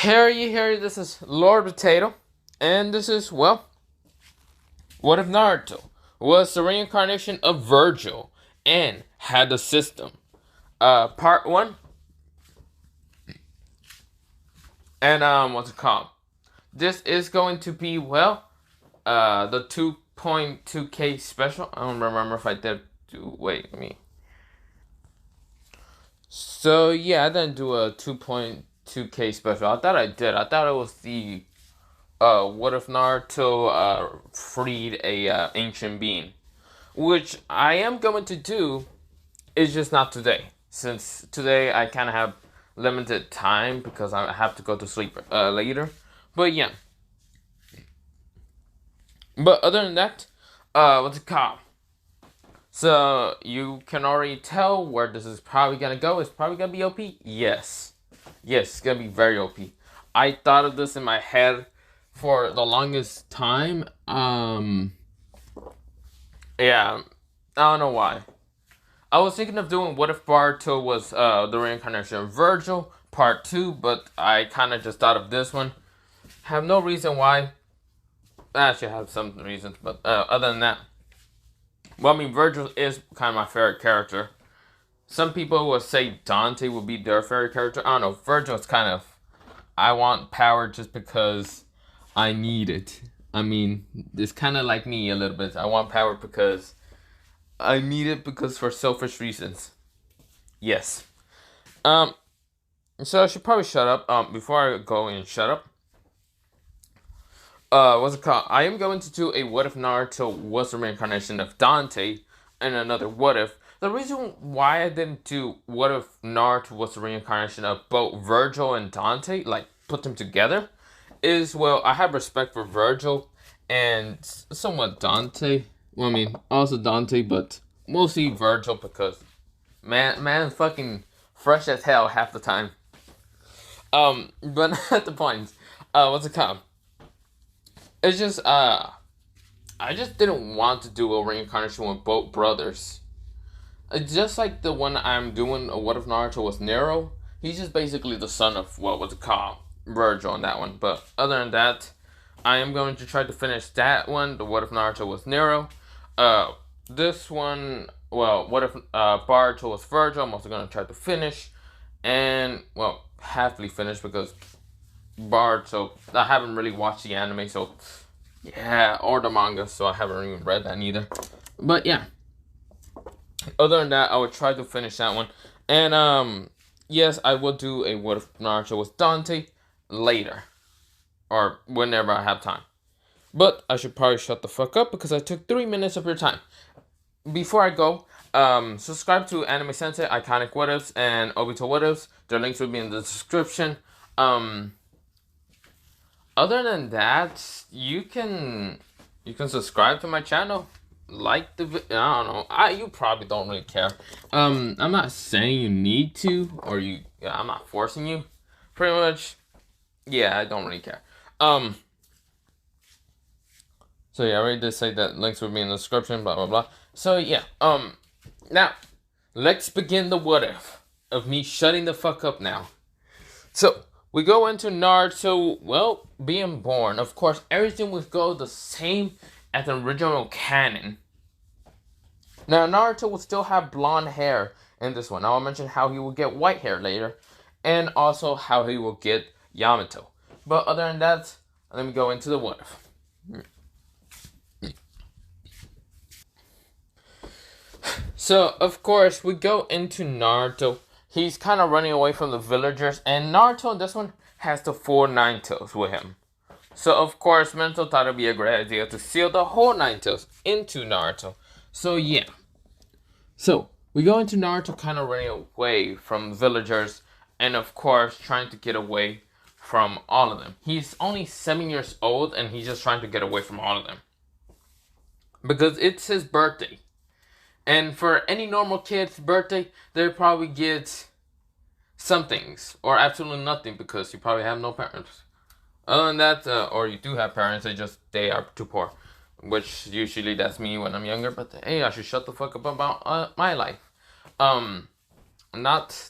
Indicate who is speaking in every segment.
Speaker 1: Harry, this is Lord Potato, and this is, well, what if Naruto was the reincarnation of Vergil and had a system? Part 1, and, what's it called? This is going to be, well, the 2.2k special. I don't remember if I did do, wait, me. So, yeah, I didn't do a 2.2k special. I thought I did. I thought it was the what if Naruto freed a ancient being, which I am going to do. Is just not today, since today I kind of have limited time because I have to go to sleep later. But yeah. But other than that, what's it called? So you can already tell where this is probably gonna go. It's probably gonna be OP. Yes, it's gonna be very OP. I thought of this in my head for the longest time. Yeah, I don't know why. I was thinking of doing what if Naruto was the reincarnation of Vergil, part 2, but I kind of just thought of this one. Have no reason why. Actually, I have some reasons, but other than that, well, I mean, Vergil is kind of my favorite character. Some people would say Dante would be their favorite character. I don't know. Vergil is kind of, I want power just because I need it. I mean, it's kind of like me a little bit. I want power because I need it because for selfish reasons. Yes. So I should probably shut up. Before I go and shut up. What's it called? I am going to do a what if Naruto was the reincarnation of Dante, and another what if. The reason why I didn't do what if Naruto was the reincarnation of both Vergil and Dante, like put them together, is, well, I have respect for Vergil and somewhat Dante. Well, I mean, also Dante, but mostly Vergil because man, fucking fresh as hell half the time. But not the point. What's it called? It's just, I just didn't want to do a reincarnation with both brothers. Just like the one I'm doing, what if Naruto was Nero? He's just basically the son of, what was it called? Vergil on that one. But other than that, I am going to try to finish that one, the what if Naruto was Nero. This one, well, what if Naruto was Vergil? I'm also going to try to finish. And, well, halfly finish because Naruto, I haven't really watched the anime, so yeah, or the manga, so I haven't even read that neither. But yeah, other than that, I would try to finish that one. And yes, I will do a what if Naruto was Dante later, or whenever I have time. But I should probably shut the fuck up because I took 3 minutes of your time. Before I go, subscribe to Anime Sensei, Iconic What Ifs, and Obito What Ifs. Their links will be in the description. Other than that, you can subscribe to my channel, like the I don't know. You probably don't really care. I'm not saying you need to, or I'm not forcing you. Pretty much, yeah, I don't really care. So yeah, I already did say that links will be in the description. Blah blah blah. So yeah. Now, let's begin the what if of me shutting the fuck up now. So we go into Naruto, well, being born. Of course, everything would go the same as the original canon. Now, Naruto will still have blonde hair in this one. I'll mention how he will get white hair later, and also how he will get Yamato. But other than that, let me go into the what if. So, of course, we go into Naruto. He's kind of running away from the villagers, and Naruto in this one has the 4 Nine Tails with him. So, of course, Minato thought it'd be a great idea to seal the whole Nine Tails into Naruto. So, yeah. So, we go into Naruto kind of running away from villagers, and of course, trying to get away from all of them. He's only 7 years old, and he's just trying to get away from all of them. Because it's his birthday. And for any normal kid's birthday, they probably get some things, or absolutely nothing, because you probably have no parents. Other than that, or you do have parents, they are too poor. Which usually that's me when I'm younger, but hey, I should shut the fuck up about my life.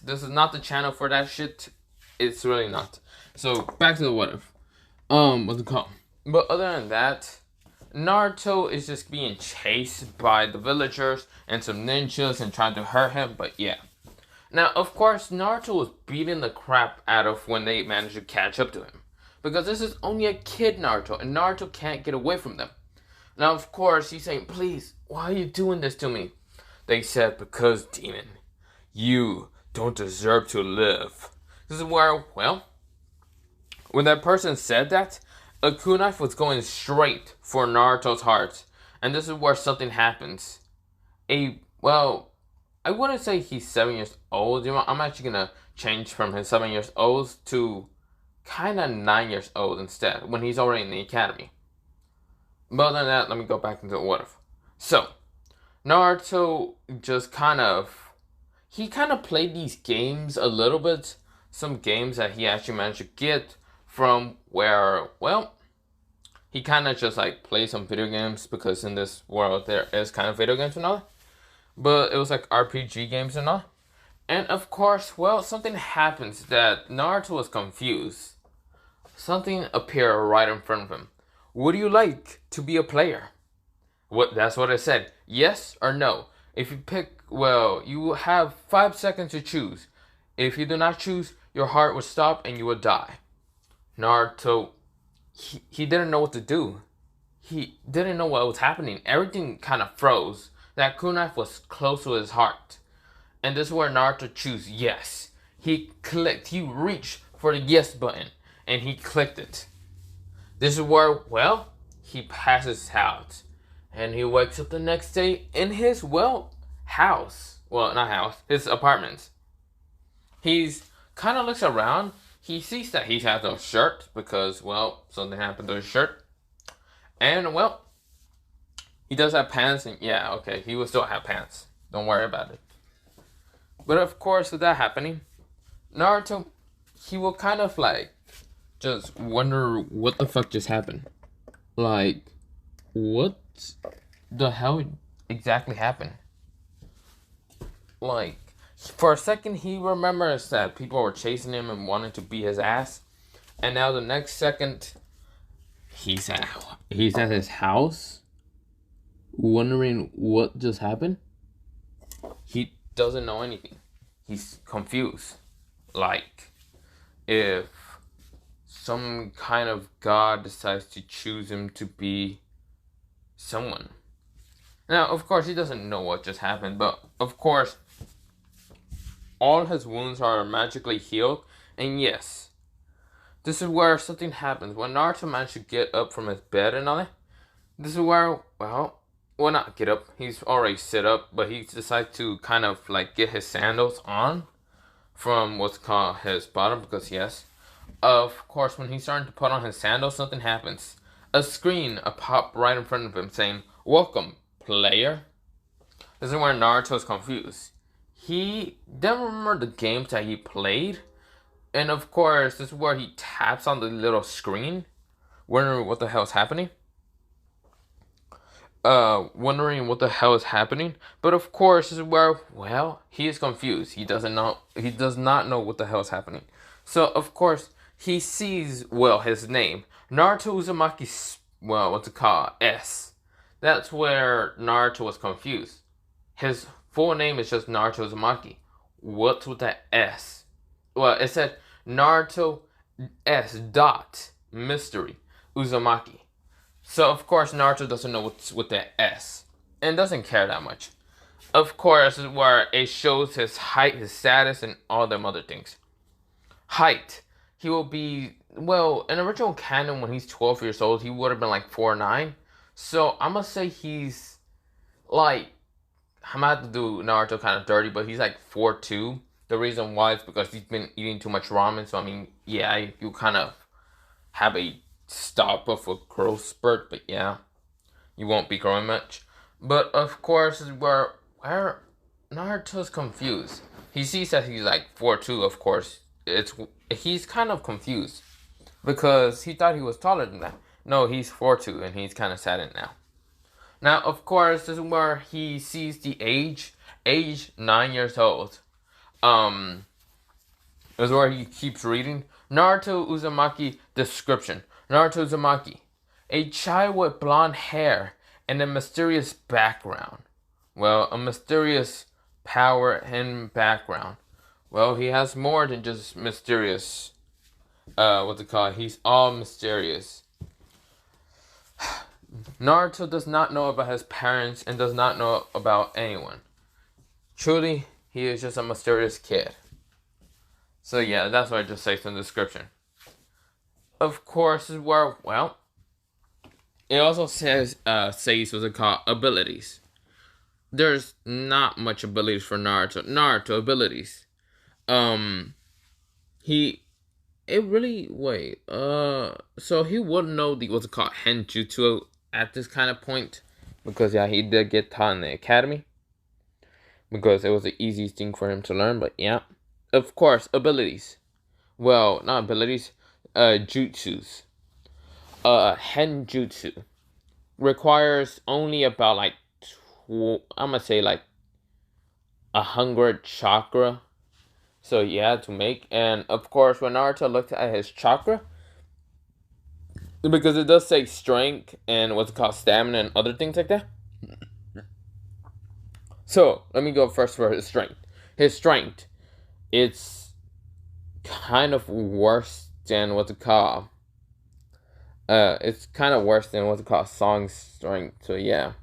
Speaker 1: This is not the channel for that shit. It's really not. So back to the what if. What's it called? But other than that, Naruto is just being chased by the villagers and some ninjas and trying to hurt him. But yeah. Now, of course, Naruto was beating the crap out of when they managed to catch up to him. Because this is only a kid Naruto, and Naruto can't get away from them. Now, of course, he's saying, please, why are you doing this to me? They said, because, demon, you don't deserve to live. This is where, well, when that person said that, a kunai was going straight for Naruto's heart. And this is where something happens. I wouldn't say he's 7 years old. I'm actually going to change from his 7 years old to kind of 9 years old instead, when he's already in the academy. But other than that, let me go back into what if. So, Naruto just he kind of played these games a little bit. Some games that he actually managed to get from where, well, he kind of just like played some video games, because in this world there is kind of video games and all. But it was like RPG games and all. And of course, well, something happens that Naruto was confused. Something appeared right in front of him. Would you like to be a player? That's what I said. Yes or no. If you pick, well, you have 5 seconds to choose. If you do not choose, your heart would stop and you would die. Naruto, he didn't know what to do. He didn't know what was happening. Everything kind of froze. That kunai was close to his heart. And this is where Naruto chose yes. He clicked. He reached for the yes button. And he clicked it. This is where, well, he passes out. And he wakes up the next day in his, well, house. Well, not house. His apartment. He's kind of looks around. He sees that he has no shirt. Because, well, something happened to his shirt. And, well, he does have pants, and yeah, okay, he will still have pants. Don't worry about it. But of course, with that happening, Naruto, he will kind of like just wonder what the fuck just happened. Like, what the hell exactly happened? Like, for a second, he remembers that people were chasing him and wanted to beat his ass. And now the next second, he's at his house, wondering what just happened. He doesn't know anything. He's confused. Like, if some kind of god decides to choose him to be someone. Now, of course, he doesn't know what just happened, but of course, all his wounds are magically healed. And yes, this is where something happens. When Naruto managed to get up from his bed and all that, this is where, well, not get up. He's already sit up, but he decides to kind of like get his sandals on from what's called his bottom, because yes, of course, when he's starting to put on his sandals, something happens. A screen pop right in front of him saying, "Welcome, player." This is where Naruto is confused. He didn't remember the games that he played, and of course, this is where he taps on the little screen, wondering what the hell is happening. Wondering what the hell is happening. But of course, this is where, well, he is confused. He does not know what the hell is happening. So, of course, he sees, well, his name. Naruto Uzumaki, well, what's it called? S. That's where Naruto was confused. His full name is just Naruto Uzumaki. What's with that S? Well, it said Naruto S. Mystery Uzumaki. So, of course, Naruto doesn't know what's with the S. And doesn't care that much. Of course, this is where it shows his height, his status, and all them other things. Height. He will be, well, in original canon, when he's 12 years old, he would have been like 4'9". So, I'm going to say he's, like, I'm going to have to do Naruto kind of dirty, but he's like 4'2". The reason why is because he's been eating too much ramen. So, I mean, yeah, you kind of have a stop of a growth spurt, but yeah, you won't be growing much. But of course, is where Naruto's confused. He sees that he's like 4'2". Of course, he's kind of confused because he thought he was taller than that. No, he's 4'2", and he's kind of saddened now. Now, of course, this is where he sees the age 9 years old. This is where he keeps reading. Naruto Uzumaki description. Naruto Uzumaki, a child with blonde hair and a mysterious background. Well, a mysterious power and background. Well, he has more than just mysterious. What's it called? He's all mysterious. Naruto does not know about his parents and does not know about anyone. Truly, he is just a mysterious kid. So yeah, that's what I just say in the description. Of course, is where, well, it also says what's it called, abilities. There's not much abilities for Naruto. Naruto abilities. He it really wait. So he wouldn't know the what's it called Henjutsu at this kind of point because yeah, he did get taught in the academy because it was the easiest thing for him to learn. But yeah, of course, abilities. Well, not abilities. Jutsus. Henjutsu requires only about like I'm gonna say like 100 chakra. So yeah, to make, and of course when Naruto looked at his chakra, because it does say strength and what's it called stamina and other things like that. So let me go first for his strength. His strength, it's kind of worse than what's it called. It's kind of worse than what's it called song strength. So yeah,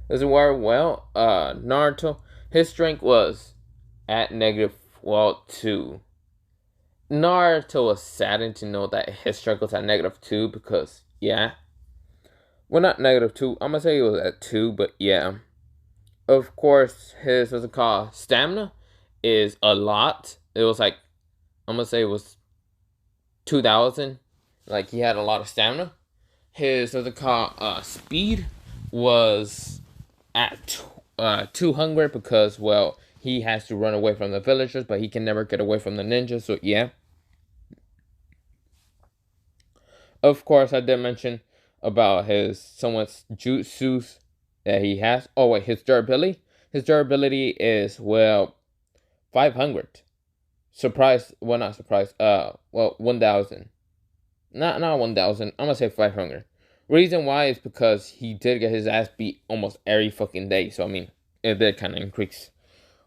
Speaker 1: this is where Naruto, his strength was at negative 2. Naruto was saddened to know that his strength was at negative 2 because yeah, well not negative 2. I'm gonna say it was at 2, but yeah. Of course, his what's it called stamina is a lot. It was like I'm gonna say it was 2,000. Like he had a lot of stamina. His what's it called speed was at 200 because well he has to run away from the villagers, but he can never get away from the ninjas. So yeah. Of course, I did mention about his somewhat jutsus that he has. Oh wait, his durability. His durability is well 500. Surprise, well not surprise. 1,000. Not 1,000. I'm gonna say 500. Reason why is because he did get his ass beat almost every fucking day. So I mean, it did kind of increase.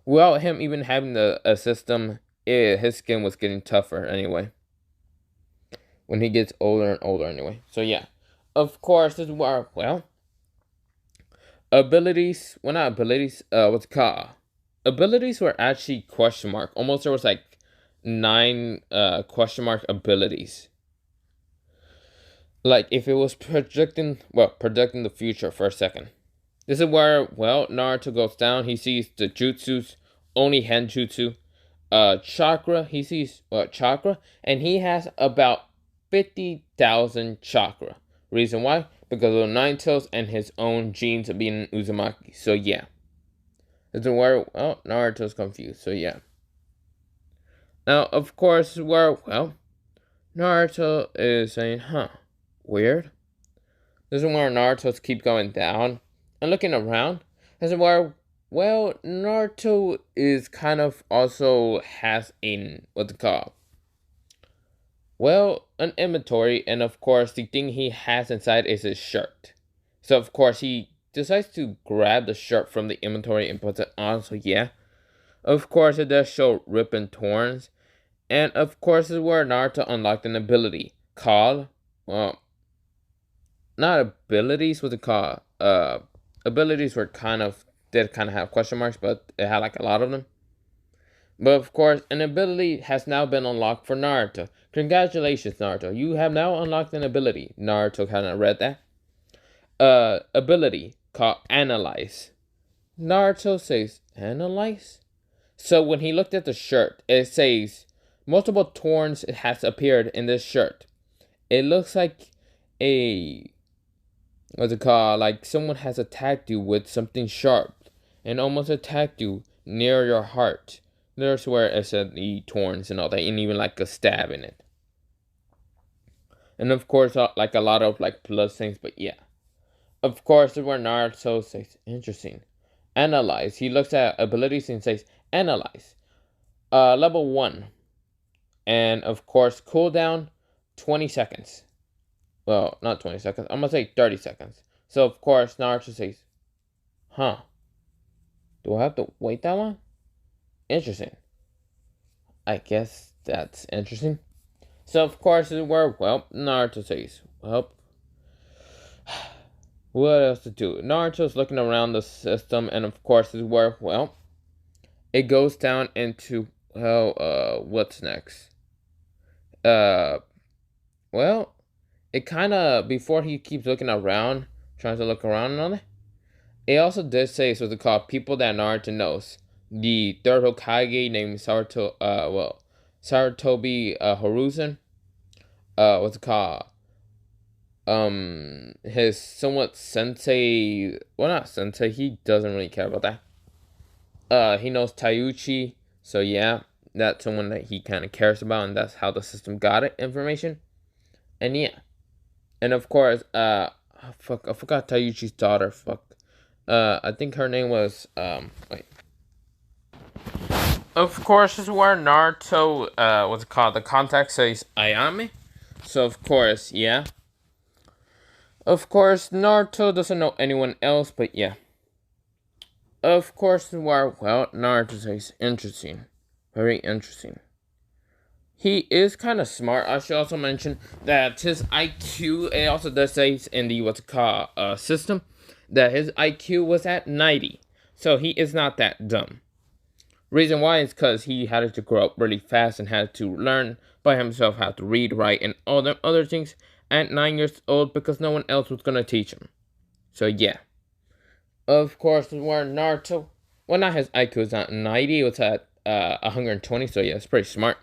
Speaker 1: Without him even having a system, his skin was getting tougher anyway. When he gets older and older anyway. So yeah. Of course, this is where, well, abilities, well not abilities, what's it called? Abilities were actually question mark. Almost there was like 9 question mark abilities. Like if it was predicting the future for a second. This is where, well, Naruto goes down. He sees the jutsus, only Henjutsu. Chakra, he sees chakra, and he has about 50,000 chakra. Reason why? Because of 9-tails and his own genes of being an Uzumaki. So yeah. This is where, well, Naruto's confused. So yeah. Now, of course, where, well, Naruto is saying, weird. This is where Naruto's keep going down and looking around. This is where, well, Naruto is kind of also has what's it called? Well, an inventory, and of course, the thing he has inside is his shirt. So, of course, he decides to grab the shirt from the inventory and puts it on. So, yeah. Of course, it does show rip and torns. And, of course, this is where Naruto unlocked an ability called, well, not abilities, what's it called? Abilities were did kind of have question marks, but it had like a lot of them. But of course, an ability has now been unlocked for Naruto. Congratulations, Naruto. You have now unlocked an ability. Naruto kind of read that. Ability called Analyze. Naruto says, Analyze? So when he looked at the shirt, it says, multiple torns has appeared in this shirt. It looks like what's it called? Like someone has attacked you with something sharp and almost attacked you near your heart. There's where it said the torns and all that, and even like a stab in it. And of course, like a lot of like blood stains, but yeah. Of course, this is where Naruto says, interesting. Analyze. He looks at abilities and says, analyze. Level 1. And of course, cooldown 20 seconds. Well, not 20 seconds. I'm gonna say 30 seconds. So of course, Naruto says, huh, do I have to wait that long? Interesting. I guess that's interesting. So of course, Naruto says, well, what else to do? Naruto's looking around the system, and of course, it goes down into, what's next? Uh, well, it kind of, before he keeps looking around, trying to look around and all that, it also did say, so it's called people that Naruto knows. The third Hokage named Sarutobi Horuzen, what's it called? His somewhat sensei, well, not sensei, he doesn't really care about that. He knows Taiuchi, so yeah, that's someone that he kind of cares about, and that's how the system got it information. And yeah, and of course, I forgot Taiuchi's daughter. I think her name was wait. Of course, this is where Naruto, what's it called? The contact says Ayame. So of course, yeah. Of course, Naruto doesn't know anyone else, but yeah. Of course, Naruto says interesting. Very interesting. He is kind of smart. I should also mention that his IQ, it also does say in the what's it called system, that his IQ was at 90. So he is not that dumb. Reason why is because he had to grow up really fast and had to learn by himself how to read, write, and all the other things at 9 years old because no one else was going to teach him. So yeah. Of course, where Naruto, well, not his IQ is not 90, it was at 120, so yeah, it's pretty smart.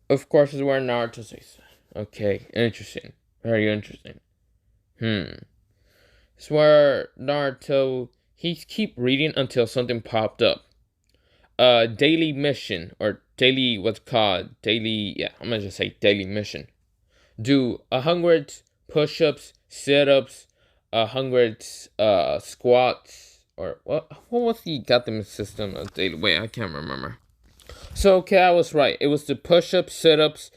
Speaker 1: Of course, is where Naruto says, okay, interesting. Very interesting. It's where Naruto, he keep reading until something popped up. Daily mission, or daily, what's called, daily, yeah, I'm gonna just say daily mission. Do 100 push-ups, sit-ups, 100 squats, or what was the goddamn system of daily, wait, I can't remember. So, okay, I was right. It was the push-ups, sit-ups,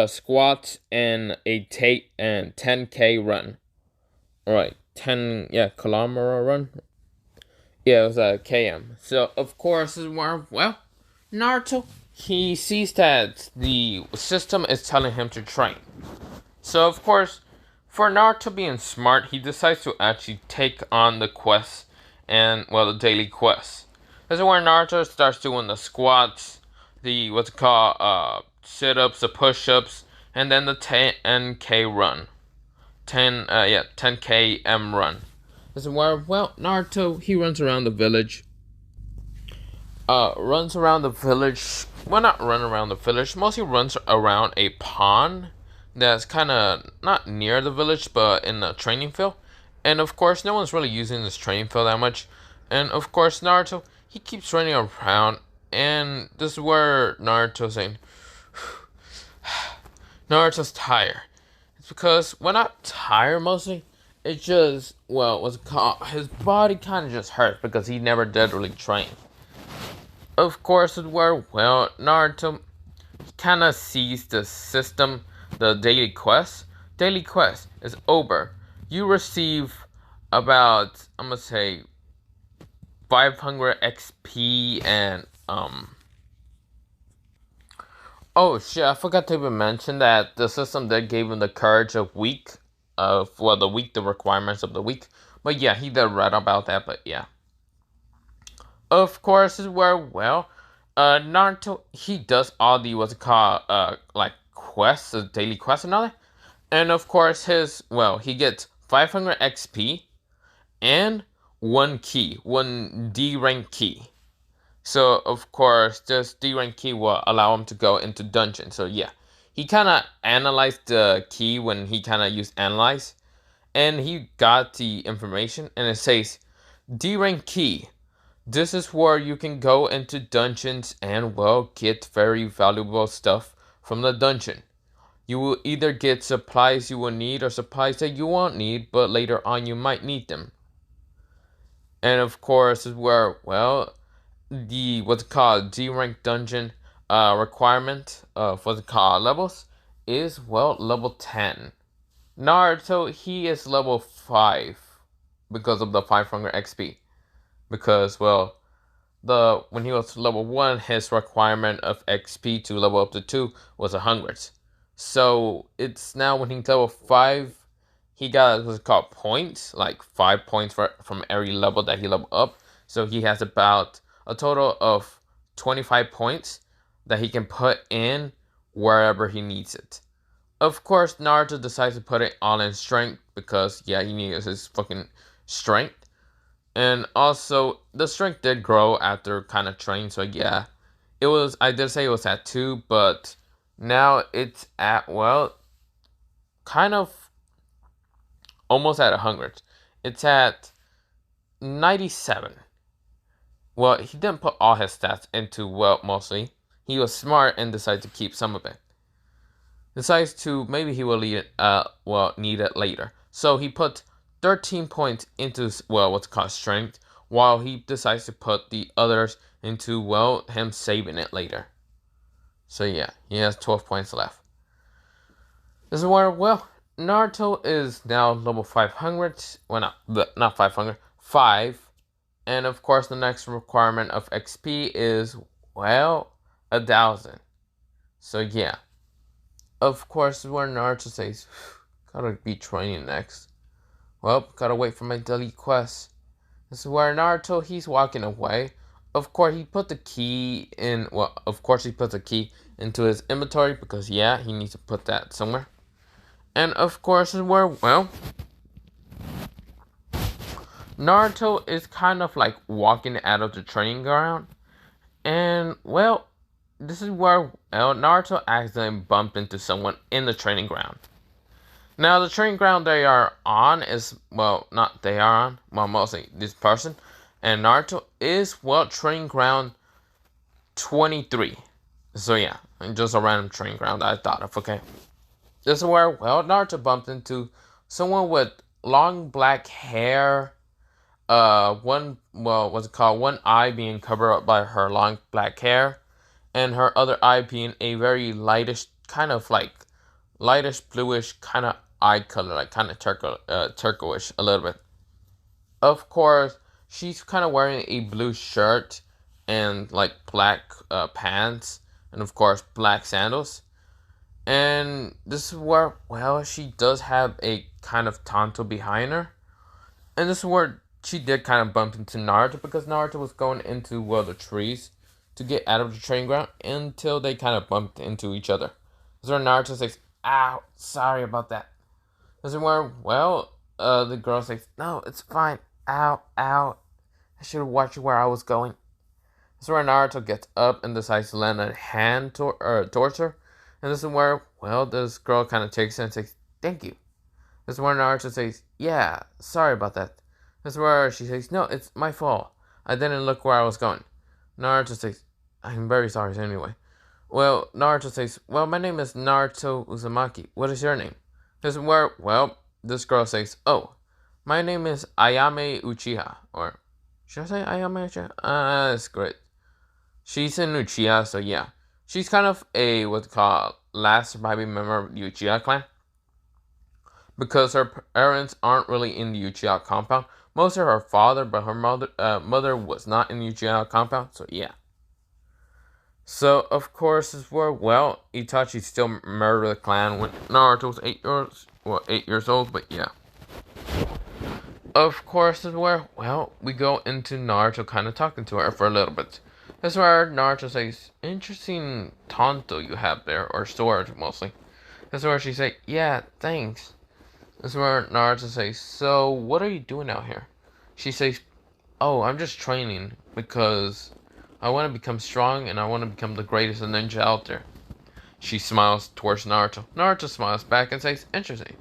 Speaker 1: squats, and a 10K run. Alright, 10, yeah, kilometer run. Yeah, it was a KM. So, of course, Naruto, he sees that the system is telling him to train. So, of course, for Naruto being smart, he decides to actually take on the quest and, the daily quest. This is where Naruto starts doing the squats, the, sit-ups, the push-ups, and then the 10K run. 10K M run. This is where, Naruto, he runs around the village. Runs around the village. Well, not run around the village. Mostly runs around a pond that's kind of not near the village, but in the training field. And of course, no one's really using this training field that much. And of course, Naruto, he keeps running around. And this is where Naruto's saying, Naruto's tired. It's because we're not tired mostly. It just, his body kind of just hurts because he never did really train. Of course, Naruto kind of sees the system, the daily quest. Daily quest is over. You receive about, I'm gonna say, 500 XP and, oh shit, I forgot to even mention that the system that gave him the courage of week, the requirements of the week. But yeah, he did read about that, but yeah. Of course, is where, Naruto, he does all the, quests, the daily quests and all that. And of course, he gets 500 XP and one D rank key. So, of course, this D rank key will allow him to go into dungeon. So, yeah, he kind of analyzed the key when he kind of used analyze. And he got the information, and it says, D rank key. This is where you can go into dungeons and, get very valuable stuff from the dungeon. You will either get supplies you will need or supplies that you won't need, but later on you might need them. And of course, is where, the, D rank dungeon, requirement for the levels is, well, level 10. Naruto, he is level 5 because of the 500 XP. Because, well, when he was level 1, his requirement of XP to level up to 2 was 100. So it's now when he's level 5, he got what's called points, like 5 points from every level that he leveled up. So he has about a total of 25 points that he can put in wherever he needs it. Of course, Naruto decides to put it all in strength because, yeah, he needs his fucking strength. And also, the strength did grow after kind of training, so yeah. I did say it was at 2, but now it's at, well, kind of almost at 100. It's at 97. Well, he didn't put all his stats into, well, mostly. He was smart and decided to keep some of it. Decides to, maybe he will need it later. So he put 13 points into, well, what's called strength, while he decides to put the others into, well, him saving it later. So yeah, he has 12 points left. This is where, well, Naruto is now level 500. Well, not 500, 5. And of course, the next requirement of XP is, well, 1,000. So yeah. Of course, where Naruto says, gotta be training next. Well, gotta wait for my daily quest. This is where Naruto, he's walking away. Of course, he put the key in, well, of course he put the key into his inventory because, yeah, he needs to put that somewhere. And of course, is where, well, Naruto is kind of like walking out of the training ground. And, well, this is where Naruto accidentally bumped into someone in the training ground. Now, the training ground they are on is, well, not they are on, well, mostly this person. And Naruto is, well, training ground 23. So, yeah, just a random training ground that I thought of, okay. This is where, well, Naruto bumped into someone with long black hair. One eye being covered up by her long black hair. And her other eye being a very lightish, kind of like lightish bluish kind of eye color, like kind of turquoise a little bit. Of course, she's kind of wearing a blue shirt and like black pants, and of course black sandals. And this is where, well, she does have a kind of Tonto behind her. And this is where she did kind of bump into Naruto because Naruto was going into, well, the trees to get out of the training ground until they kind of bumped into each other. This is where Naruto says, ow, sorry about that. This is where, well, the girl says, no, it's fine. Ow, ow. I should have watched where I was going. This is where Naruto gets up and decides to land a hand towards her. And this is where, well, this girl kind of takes it and says, thank you. This is where Naruto says, yeah, sorry about that. This is where she says, no, it's my fault. I didn't look where I was going. Naruto says, I'm very sorry anyway. Well, Naruto says, well, my name is Naruto Uzumaki. What is your name? This is where, well, this girl says, oh, my name is Ayame Uchiha. Or, should I say Ayame Uchiha? That's great. She's an Uchiha, so yeah. She's kind of a, what's called, last surviving member of the Uchiha clan. Because her parents aren't really in the Uchiha compound. Mostly her father, but her mother was not in the Uchiha compound, so yeah. So, of course, is where, well, Itachi still murdered the clan when Naruto was 8 years old, but yeah. Of course, is where, well, we go into Naruto kind of talking to her for a little bit. That's where Naruto says, interesting Tonto you have there, or sword, mostly. That's where she says, yeah, thanks. That's where Naruto says, so, what are you doing out here? She says, oh, I'm just training, because I want to become strong, and I want to become the greatest ninja out there. She smiles towards Naruto. Naruto smiles back and says, interesting.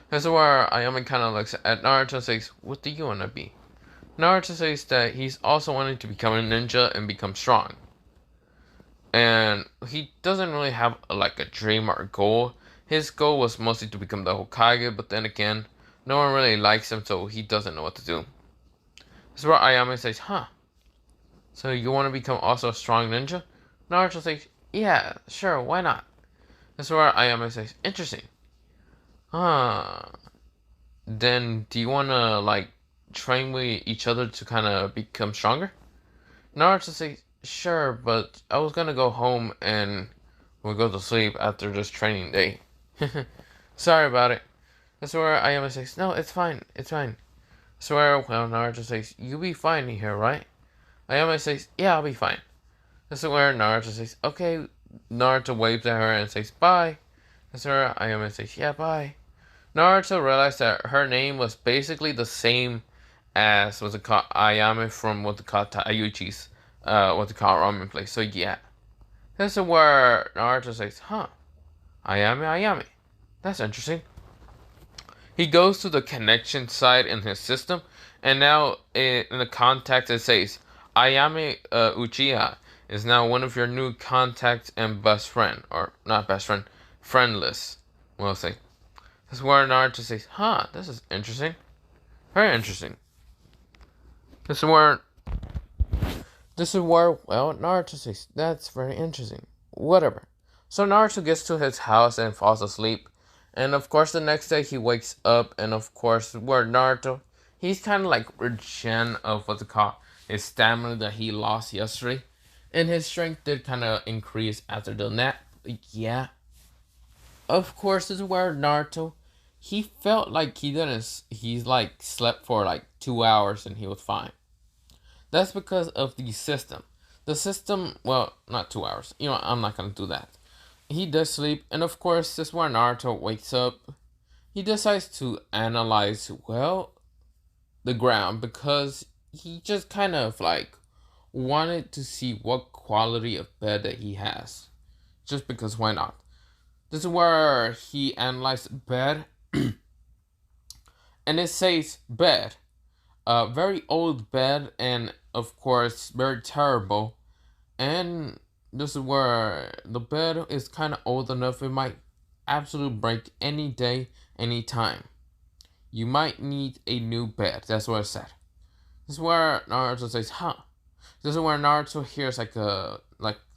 Speaker 1: That's where Ayame kind of looks at Naruto and says, what do you want to be? Naruto says that he's also wanting to become a ninja and become strong. And he doesn't really have like a dream or a goal. His goal was mostly to become the Hokage, but then again, no one really likes him, so he doesn't know what to do. This is where Ayame says, huh? So you want to become also a strong ninja? Naruto says, Yeah, sure, why not? That's where Ayame says, interesting. Huh. Then do you wanna like train with each other to kinda become stronger? Naruto says, sure, but I was gonna go home and we'll go to sleep after this training day. Sorry about it. That's where Ayame says, no, it's fine, it's fine. I swear, well, Naruto says, you'll be fine here, right? Ayame says, yeah, I'll be fine. That's where Naruto says, okay. Naruto waves at her and says, bye. That's where Ayame says, yeah, bye. Naruto realized that her name was basically the same as what's it called Ayame from what they call Taiuchi's what they call ramen place. So yeah. That's where Naruto says, huh, Ayame. That's interesting. He goes to the connection side in his system, and now in the contact it says, Ayame Uchiha is now one of your new contacts and best friend. Or not best friend, friend list. We'll say. That's where Naruto says, huh, this is interesting. Very interesting. This is where well, Naruto says, that's very interesting. Whatever. So Naruto gets to his house and falls asleep. And of course the next day he wakes up, and of course where Naruto, he's kind of like regen of what's it called, his stamina that he lost yesterday. And his strength did kind of increase after the nap. Yeah. Of course this is where Naruto, he felt like he's like slept for like 2 hours and he was fine. That's because of the system. The system, well, not 2 hours. You know, I'm not gonna do that. He does sleep, and of course, this is where Naruto wakes up. He decides to analyze, well, the ground because he just kind of like wanted to see what quality of bed that he has. Just because why not? This is where he analyzed bed, and it says bed. A very old bed, and of course very terrible. And this is where the bed is kind of old enough it might absolutely break any day, any time. You might need a new bed. That's what it said. This is where Naruto says, huh. This is where Naruto hears like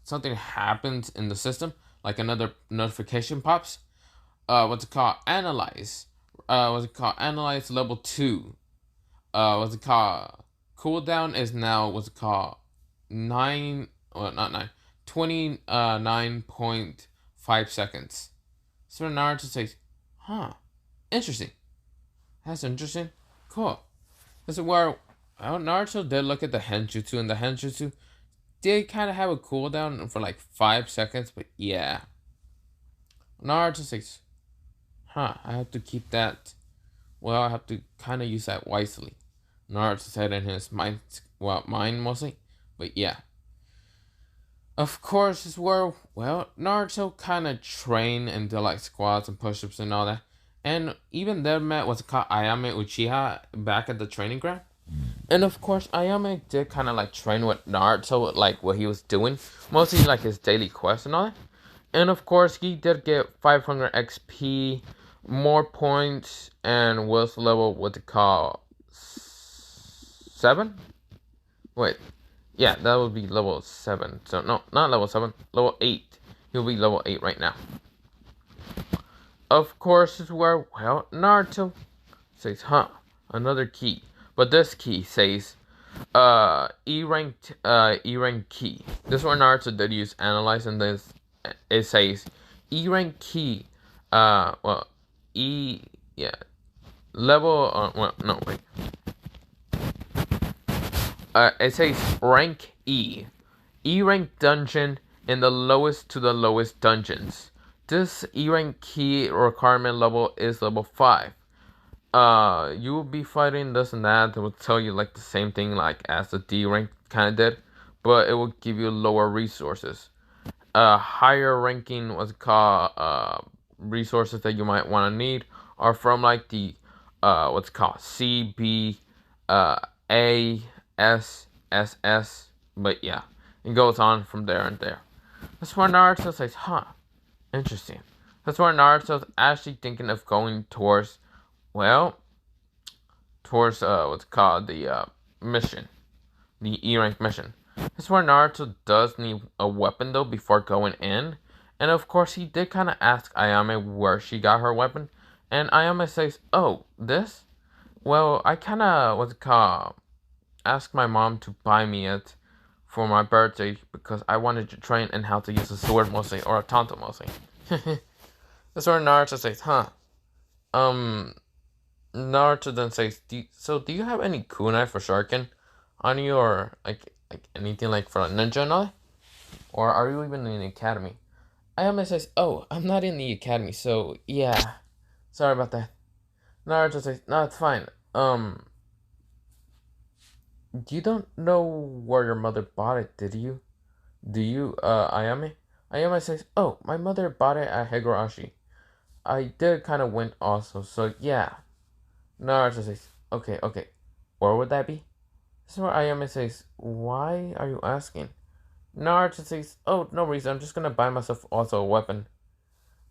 Speaker 1: something happens in the system, like another notification pops. What's it called? Analyze. Analyze level 2. What's it called? Cooldown is now what's it called? 9, well, not 9, 29.5 seconds. So Naruto says, huh, interesting. That's interesting. Cool. This is where, well, Naruto did look at the Henjutsu, and the Henjutsu did kind of have a cooldown for like 5 seconds, but yeah. Naruto says, huh, I have to keep that. Well, I have to kind of use that wisely. Naruto said in his mind mostly, but yeah. Of course, is where, well, Naruto kind of trained and did like squats and push-ups and all that. And even then met what's called Ayame Uchiha back at the training ground. And of course, Ayame did kind of like train with Naruto, like what he was doing. Mostly like his daily quests and all that. And of course, he did get 500 XP, more points, and was level, what they call, 7? Wait. Yeah, that would be level 7. So, no, not level 7. Level 8. He'll be level 8 right now. Of course, is where, well, Naruto says, huh, another key. But this key says, E-rank key. This one Naruto did use analyze, and this, it says, E-rank key, well, level, well, no, wait. It says rank E. E rank dungeon in the lowest to the lowest dungeons. This E rank key requirement level is level 5. You will be fighting this and that. It will tell you like the same thing like as the D rank kind of did, but it will give you lower resources. Higher ranking what's called resources that you might want to need are from like the what's called C, B, A, S, S, S, but yeah, it goes on from there and there. That's where Naruto says, huh, interesting. That's where Naruto's actually thinking of going towards, well, towards what's called the mission, the E rank mission. That's where Naruto does need a weapon though before going in. And of course he did kind of ask Ayame where she got her weapon. And Ayame says, "Oh, this? Well, I kind of, what's it called, asked my mom to buy me it for my birthday because I wanted to train in how to use a sword mostly, or a tanto mostly." That's where Naruto says, "Huh." Um, Naruto then says, "So do you have any kunai for Sharkin on you, or like anything like for a ninja and all that? Or are you even in the academy?" Ayame says, "Oh, I'm not in the academy, so yeah. Sorry about that." Naruto says, "No, it's fine. You don't know where your mother bought it, did you? Do you, Ayame?" Ayame says, "Oh, my mother bought it at Higurashi. I did kind of went also, so yeah." Naruto says, "Okay, okay. Where would that be?" This is where Ayame says, "Why are you asking?" Naruto says, "Oh, no reason. I'm just gonna buy myself also a weapon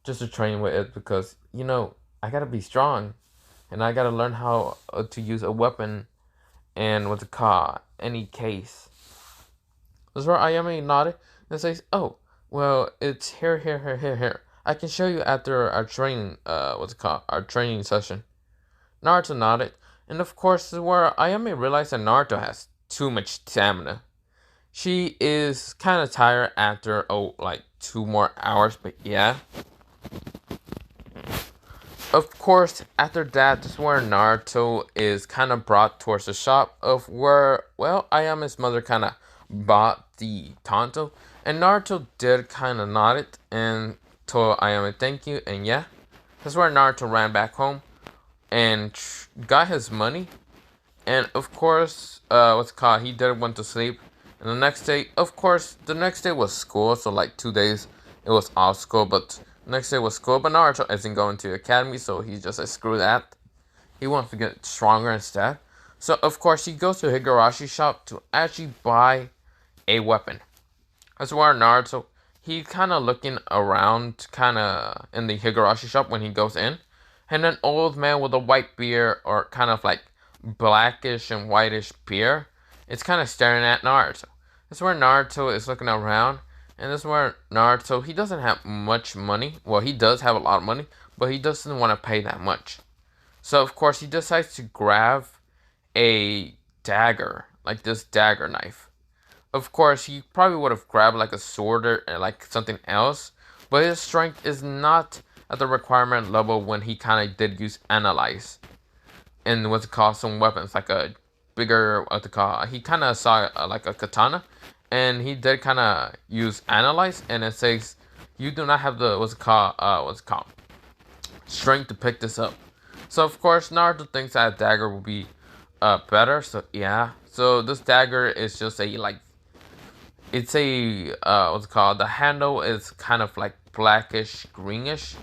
Speaker 1: just to train with it because, I gotta be strong and I gotta learn how to use a weapon and what's it called, any case." This is where Ayame nodded and says, "Oh, well, it's here, here, here, here, here. I can show you after our training, what's it called, our training session." Naruto nodded, and of course, this is where Ayame realized that Naruto has too much stamina. She is kind of tired after, like 2 more hours, but yeah. Of course, after that, this is where Naruto is kind of brought towards the shop of where, well, Ayame's mother kind of bought the Tanto. And Naruto did kind of nod it and told Ayame thank you. And yeah, that's where Naruto ran back home and got his money. And of course, what's it called? He did went to sleep. And the next day, of course, the next day was school. So like 2 days, it was off school. But next day was school. But Naruto isn't going to the academy, so he just said screw that. He wants to get stronger instead. So of course, he goes to Higurashi's shop to actually buy a weapon. That's where Naruto, he's kind of looking around, kind of in the Higurashi shop when he goes in, and an old man with a white beard, or kind of like blackish and whitish beard, is kind of staring at Naruto. That's where Naruto is looking around, and this is where Naruto, he doesn't have much money. Well, he does have a lot of money, but he doesn't want to pay that much. So of course he decides to grab a dagger, like this dagger knife. Of course, he probably would have grabbed like a sword or like something else, but his strength is not at the requirement level when he kind of did use analyze and what's it called, some weapons like a bigger, what's it called, he kind of saw like a katana, and he did kind of use analyze, and it says you do not have the what's it called, strength to pick this up. So of course Naruto thinks that a dagger will be better. So yeah, so this dagger is just a like, it's a what's it called, the handle is kind of like blackish greenish,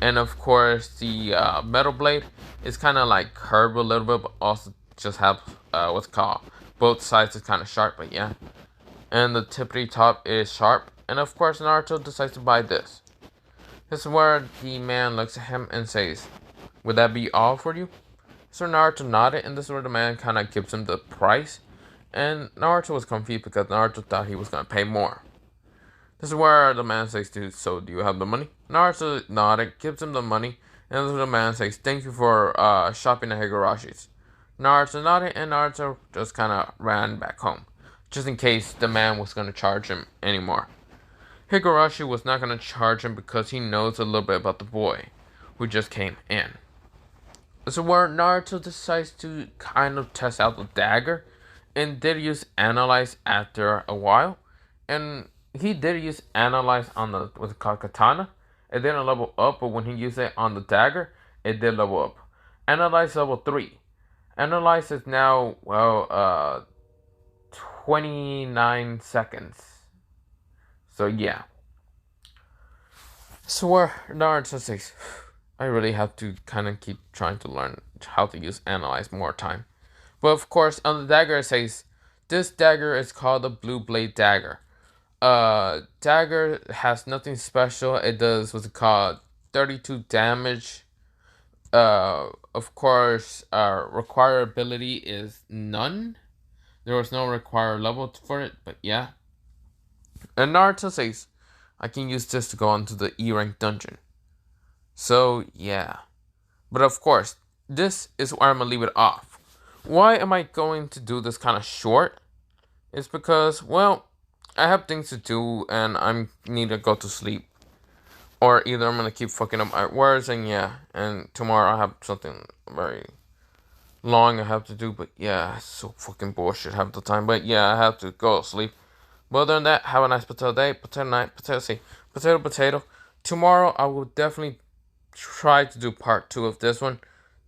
Speaker 1: and of course the metal blade is kind of like curved a little bit, but also just have what's it called, both sides is kind of sharp, but yeah, and the tippity top is sharp. And of course Naruto decides to buy this. This is where the man looks at him and says, "Would that be all for you?" So Naruto nodded, and this is where the man kind of gives him the price. And Naruto was confused because Naruto thought he was going to pay more. This is where the man says, "Dude, so do you have the money?" Naruto nodded, gives him the money, and this is where the man says, "Thank you for shopping at Higurashi's." Naruto nodded, and Naruto just kind of ran back home, just in case the man was going to charge him anymore. Higurashi was not going to charge him because he knows a little bit about the boy who just came in. So where Naruto decides to kind of test out the dagger, and did use analyze after a while, and he did use analyze on the what's it called, katana. It didn't level up, but when he used it on the dagger, it did level up. Analyze level 3. Analyze is now 29 seconds. So yeah. So where Naruto says, I really have to kind of keep trying to learn how to use analyze more time. But of course, on the dagger it says, this dagger is called the Blue Blade Dagger. Dagger has nothing special. It does what's it called, 32 damage. Of course, required ability is none. There was no required level for it, but yeah. And Naruto says, I can use this to go on to the E rank dungeon. So yeah. But of course, this is where I'm gonna leave it off. Why am I going to do this kind of short? It's because, well, I have things to do and I need to go to sleep. Or either I'm gonna keep fucking up my words and yeah, and tomorrow I have something very long I have to do, but yeah, it's so fucking bullshit half the time. But yeah, I have to go to sleep. But other than that, have a nice potato day, potato night, potato. Tomorrow I will definitely try to do part 2 of this one.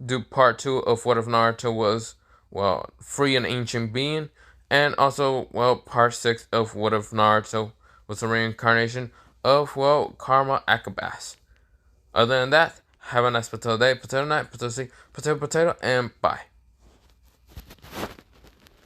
Speaker 1: Do part 2 of what if Naruto was, well, free an ancient being. And also, well, part 6 of what if Naruto was a reincarnation of, well, Karma Akabas. Other than that, have a nice potato day, potato night, potato, and bye.